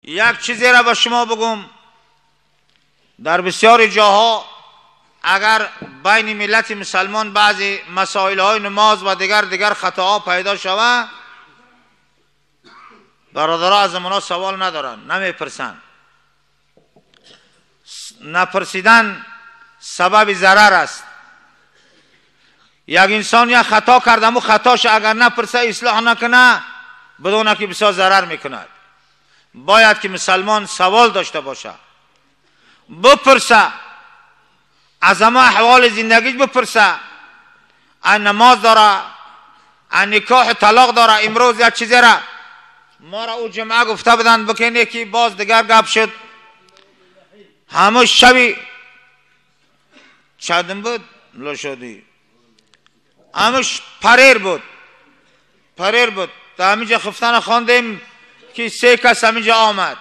یک چیزی را به شما بگم، در بسیار جاها اگر بین ملت مسلمان بعضی مسائل های نماز و دیگر خطاها پیدا شود، برادرها از اونا سوال ندارن، نمیپرسن. نپرسیدن سبب ضرر است. یک انسان یا خطا کرده، مو خطاش اگر نپرسه اصلاح نکنه، بدونه که بسیار ضرر میکند. باید که مسلمان سوال داشته باشه، بپرسه، از همه احوال زندگیش بپرسه. نماز داره، نکاح طلاق داره. امروز یک چیزی را ما را او جمعه گفته بدن بکنه که باز دیگر گپ شد. همه شبی چندم بود لشدی، همش پریر بود تا همینجا خفتن خواندیم که 3 کس همینجا آمد.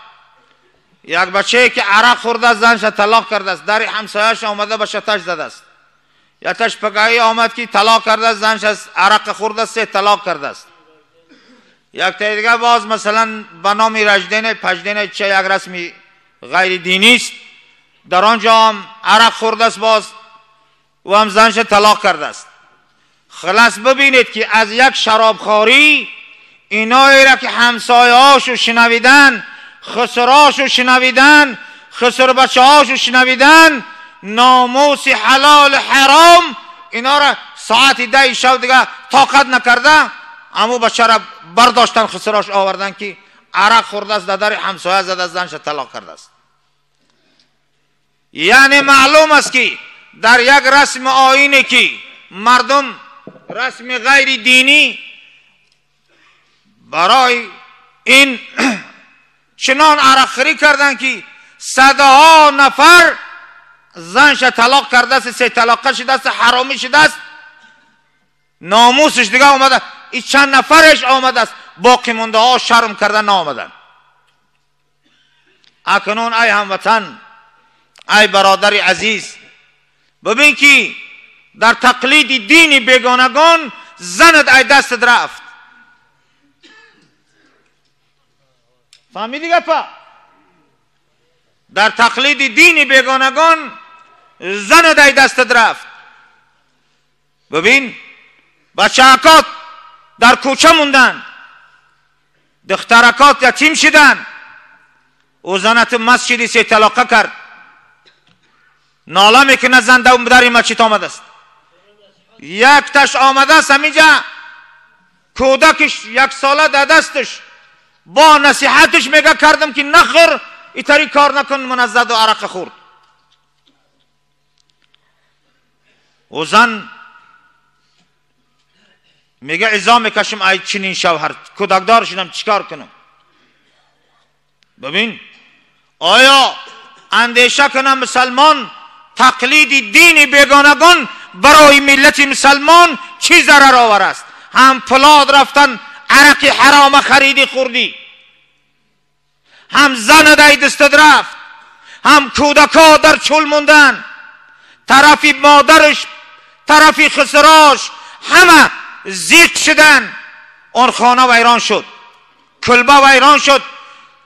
یک بچه که عرق خورده است، زنش طلاق کرده است، در همسایه‌اش آمده به شتش زده است. یا تش پگاهی آمد که طلاق کرده است، زنش از عرق خورده است، 3 طلاق کرده است. یک تا دیگه باز مثلا به نام رجدین پجدین چه یک رسمی غیر دینی است، در آنجا هم عرق خورده است باز و هم زنش طلاق کرده است. خلاص ببینید که از یک شرابخواری اینایی را که همسایه هاشو شنویدن، خسراشو شنویدن، خسر بچه هاشو شنویدن، ناموس حلال حرام اینا را ساعت 10 شب دیگه طاقت نکرده، امو بچه را برداشتن، خسراش آوردن که عرق خورده است، در همسایه زده است، زنش طلاق کرده است. یعنی معلوم است که در یک رسم آیینی که مردم رسم غیر دینی برای این چنان عرق خوری کردن که صدها نفر زنش طلاق کرده است، 3 طلاقه شده است، حرامی شده است، ناموسش دیگه آمده. این چند نفرش آمده است، باقی مونده ها شرم کردن نآمدن. اکنون ای هموطن، ای برادر عزیز، ببین که در تقلید دین بیگانگان زنت ای دستت رفت. فهمیدی گپا؟ در تقلید دین بیگانگان زنت ای دستت رفت. ببین بچه‌کات در کوچه موندن، دخترکات یتیم شدن، او زنت مسجدی 3 طلاقه کرد، ناله میکنه زن در مسجد آمده است. یک تش آمده است همینجا، کودکش 1 ساله در دستش، با نصیحتش میگه کردم که نخور، ایتری کار نکن، منزد و عرق خورد. و زن میگه ازا میکشم ای چنین شوهر، کودکدار شدم چیکار کنم؟ ببین آیا اندیشه کنم مسلمان تقلید دین بیگانگان برای ملت مسلمان چی ضرر آور است؟ هم پلاد رفتن عرق حرام خریدی خوردی، هم زن دای دستت رفت، هم کودکا در چول موندن، طرفی مادرش طرفی خسراش همه زیق شدن. اون خانه ویران شد، کلبه ویران شد،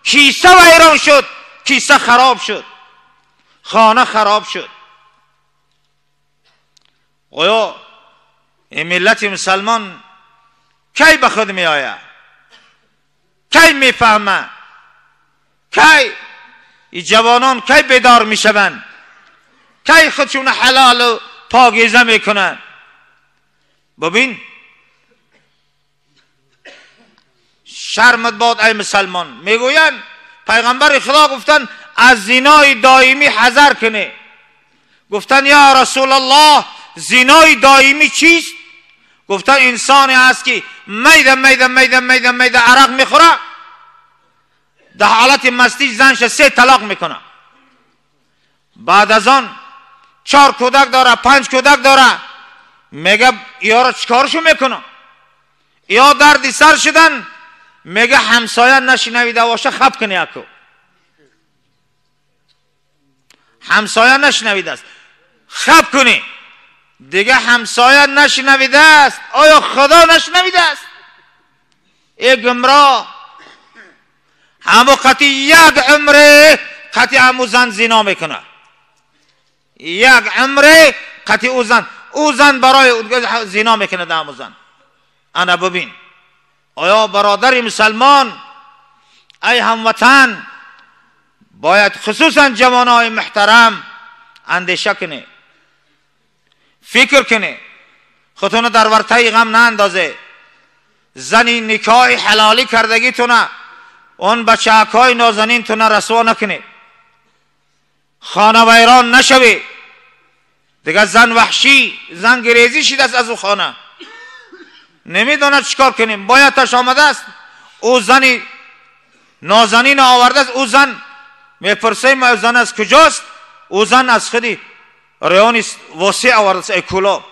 کیسه ویران شد، کیسه خراب شد، خانه خراب شد. آیا این ملت مسلمان کی به خود می آید؟ کی می فهمه؟ کی این جوانان کی بیدار می شوند؟ کی خودشون حلال و پاکیزه می کنند؟ ببین شرمت باد ای مسلمان. میگوین پیغمبر خدا گفتن از زنای دائمی حذر کنه. گفتن یا رسول الله زنای دائمی چیست؟ گفتن انسانی هست که میده عرق میخوره، در حالت مستی زنش 3 طلاق میکنه، بعد از آن 4 کودک داره، 5 کودک داره، میگه یا چیکارشو میکنه؟ یا درد سر شدن، میگه همسایه نشنویده باشه خب کنی اکو، همسایه نشنویده است خب کنی دیگه. همسایه نشنویده است، آیا خدا نشنویده است؟ ای گمراه، همو قطی یک عمره قطی همو زن زنا میکنه، یک عمره قطی او زن برای زنا میکنه در همو زن. انا ببین آیا برادر مسلمان، ای هموطن، باید خصوصا جوانای محترم اندیشه کنه، فکر کنه، خودتون در ورطه غم نه اندازه. زنی نکاح حلالی کردگی تونه اون بچه‌های نازنین تونه رسوا نکنه، خانه ویران نشوی. دیگه زن وحشی، زن گریزی شده است از او خانه، نمیدونه چیکار کنیم. باید تاش آمده است، او زنی نازنین آورده است، او زن میپرسه ما زن از کجاست؟ او زن از خودی ریان واسع آورده است، ایکولا.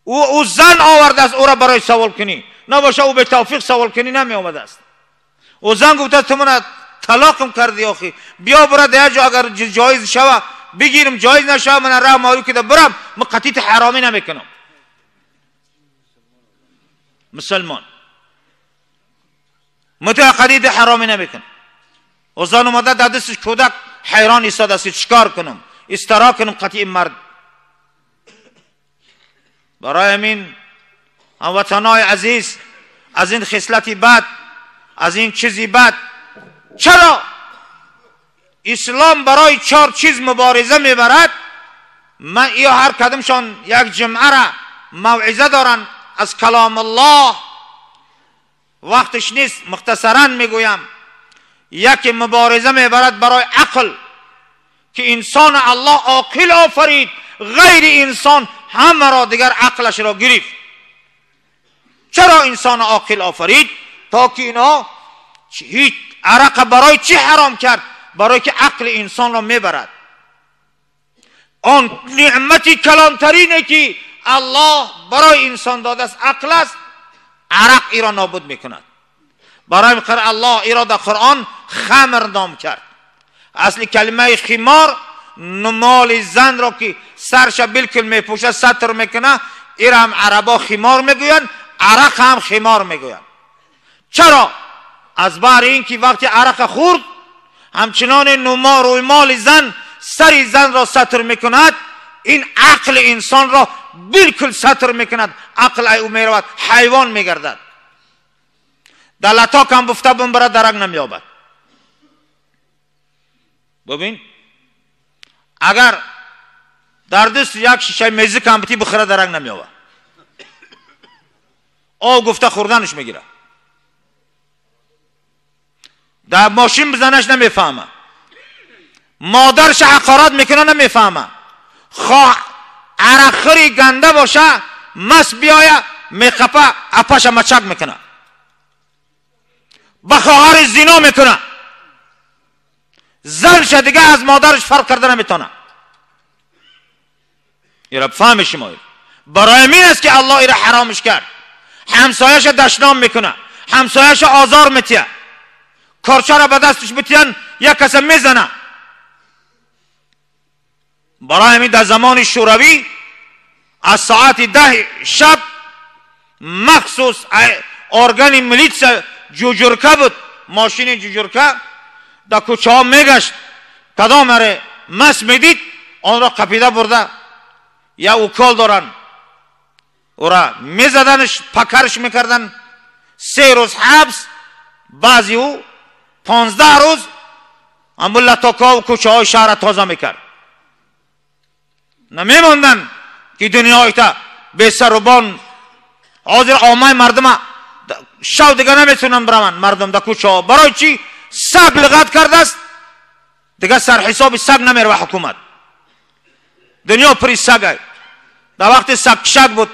او زن آورده است او را برای سوال کنی، نباشه او به توفیق سوال کنی نمی آمده است. او زن گفته تو من طلاقم کردی آخی، بیا برا دیگه جا اگر جایز شوه بگیرم، جایز نشوه من راه ماوی که برم، من قطیت حرامی نمیکنم. مسلمان متى قدید حرامی نمیکنم. و زن اومده در دستش کودک حیران ایستاده است چیکار کنم، استرا کنم قطعی مرد. برای همین هموطنای عزیز از این خصلتی بد، از این چیزی بد، چرا اسلام برای 4 چیز مبارزه میبرد؟ من یا هر کدومشان یک جمعه را موعظه دارن از کلام الله، وقتش نیست، مختصرا میگویم. یکی مبارزه میبرد برای عقل که انسان الله عاقل آفرید، غیر انسان همه را دیگر عقلش را گرفت. چرا انسان عاقل آفرید؟ تا که اینا هیچ عرق برای چی حرام کرد؟ برای که عقل انسان را میبرد. آن نعمتی کلانترینه که الله برای انسان داده است عقل است، عرق ای را نابود میکند. برای مقر الله ای را در قرآن خمر نام کرد. اصلی کلمه خمار نمال زن را که سرش بالکل میپوشه، ستر میکنه، ای را هم عربا خمار میگوین، عرق هم خمار میگوین. چرا؟ از بار این که وقتی عرق خورد همچنان نما روی مال زن سری زن را ستر میکند، این عقل انسان را بالکل ستر میکند. عقل ای او میرود حیوان میگردد. در لطاک هم بفته بمبره درک نمیابد. ببین اگر در دست یک شیشه میزه کمپتی بخوره درک نمیابد، او گفته خوردنش میگیره. در ماشین بزنش نمیفهمه، مادرش حقارت میکنه نمیفهمه، خواه عرقخوری گنده باشه مس بیایه میخپه اپش مچک میکنه، با خواهر زنا میکنه، زنش دیگه از مادرش فرق کرده نمیتونه. ایره بفهمی شما. برای این است که الله ایره حرامش کرد. همسایش دشنام میکنه، همسایش آزار میتیه، کارچه را به دستش بتیان یک کس میزنه. برای همین در زمان شوروی از ساعت 10 شب مخصوص ارگان ملیتس جوجرکه بود، ماشین جوجرکه در کوچه ها میگشت، کدام اره مس میدید آن را قپیده برده، یا اوکال دارن او را میزدنش، پکرش میکردن، 3 روز حبس، بعضی او 15 روز امبول لطاکا و کوچه های شهر تازه میکرد. نمیموندن که دنیای تا به سر و بان حاضر آمای مردم شو دیگه نمیتونن برون مردم در کوچه ها. برای چی؟ سگ لغت کرده است، دیگه سر حساب سگ نمیره و حکومت. دنیا پری سگ. در وقت سگ کشک بود،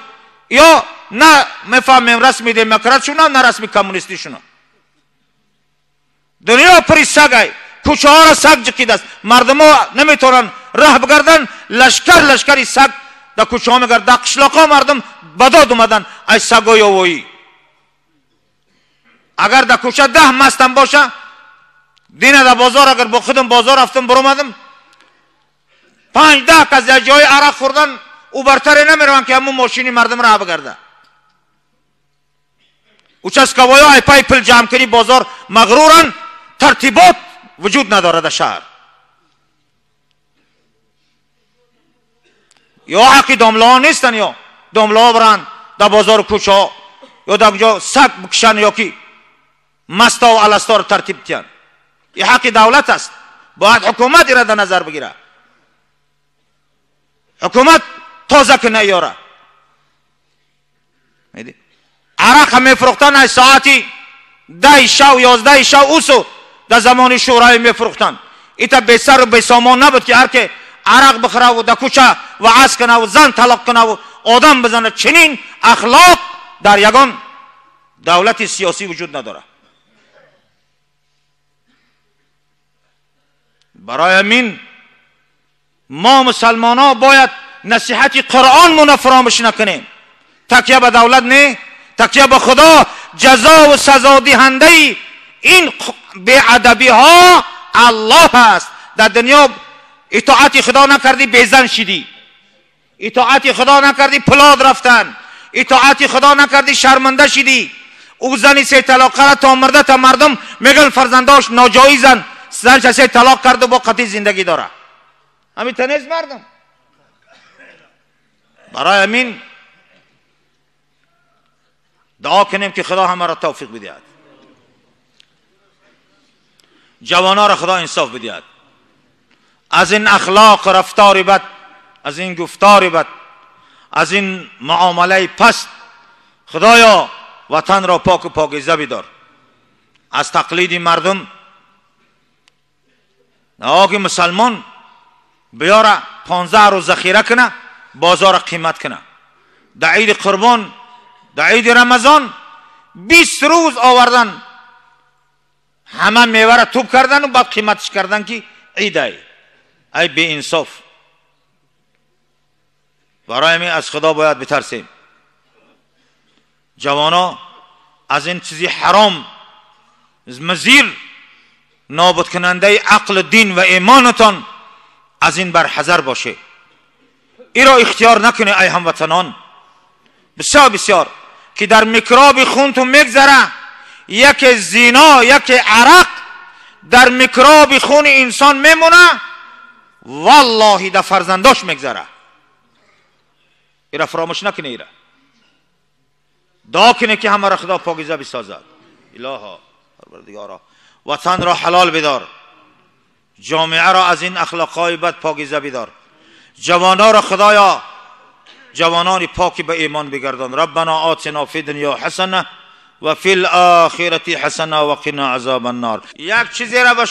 یا نه میفهمیم رسمی دموکرات شونا نه رسمی کمونیستی شونا. دنیا پری سگ، کوچه ها را سگ جکیده است، مردم ها نمیتونن راه بگردن، لشکری سگ در کوچه ها میگرد. در قشلاق ها مردم بداد اومدن ای سگای اوایی. اگر در کوچه 10 مستم باشه، دینه در بازار اگر با خودم بازار رفتم برومدم 5-10 کس در جای عرق خوردن او برتره نمیروان که همون ماشینی مردم را بگرده. участковая ай пай пул جمع کنی بازار مغرورن، ترتیبات وجود نداره در شهر. یا حقی داملا نیستن، یا داملا برن در بازار کوچه ها یا در اونجا سگ بکشن یا کی مستا و الستا رو ترتیب تیان. این حق دولت است، باید حکومت را در نظر بگیره. حکومت تازه که نیاره. عرق می فروختن ساعتی 10 شب 11 شب اوسو در زمان شورای می فروختن. ایتا به سر و به سامان نبود که هر که عرق بخوره و در کوچه و عصر کنه و زن طلاق کنه و آدم بزنه. چنین اخلاق در یگان دولت سیاسی وجود نداره. برای همین ما مسلمان ها باید نصیحت قرآن مون فراموش نکنیم. تکیه به دولت نه، تکیه به خدا. جزا و سزا دهنده این بی‌ادبی ها الله است. در دنیا اطاعت خدا نکردی بیزن شدی، اطاعت خدا نکردی پلاد رفتن، اطاعت خدا نکردی شرمنده شدی. او زنی سه طلاق کرد تا مرده تا مردم میگن فرزنداش ناجایزن، زنش سه طلاق کرد و با قطعی زندگی داره. همین تنیز مردم. برای همین دعا کنیم که خدا همه را توفیق بدهد، جوانا را خدا انصاف بدهد، از این اخلاق رفتار بد، از این گفتار بد، از این معامله پست خدایا وطن را پاک و پاکیزه بدار. از تقلید مردم نه مسلمان بیاره 15 روز ذخیره کنه بازار قیمت کنه. در عید قربان، در عید رمضان 20 روز آوردن همه میوه را توب کردن و بعد قیمتش کردن که عید ای بی انصاف. برای همین از خدا باید بترسیم. جوانا از این چیزی حرام مزیر نابود کننده عقل دین و ایمانتان از این برحذر باشه. این را اختیار نکنه ای هموطنان. بسیار بسیار که در میکروب خونتون میگذره. یک زنا، یک عرق در میکروب خون انسان میمونه، والله در فرزنداش میگذره. این را فراموش نکنه. این را دعا کنه که همه را خدا پاکیزه بسازد. الها پروردگارا وطن را حلال بدار، جامعه را از این اخلاقهای بد پاکیزه بدار، جوانا را خدایا جوانان پاکی به ایمان بگردان. ربنا آتنا فی دنیا حسنه و فی الاخرة حسنه و قنا عذاب النار. یک چیزی را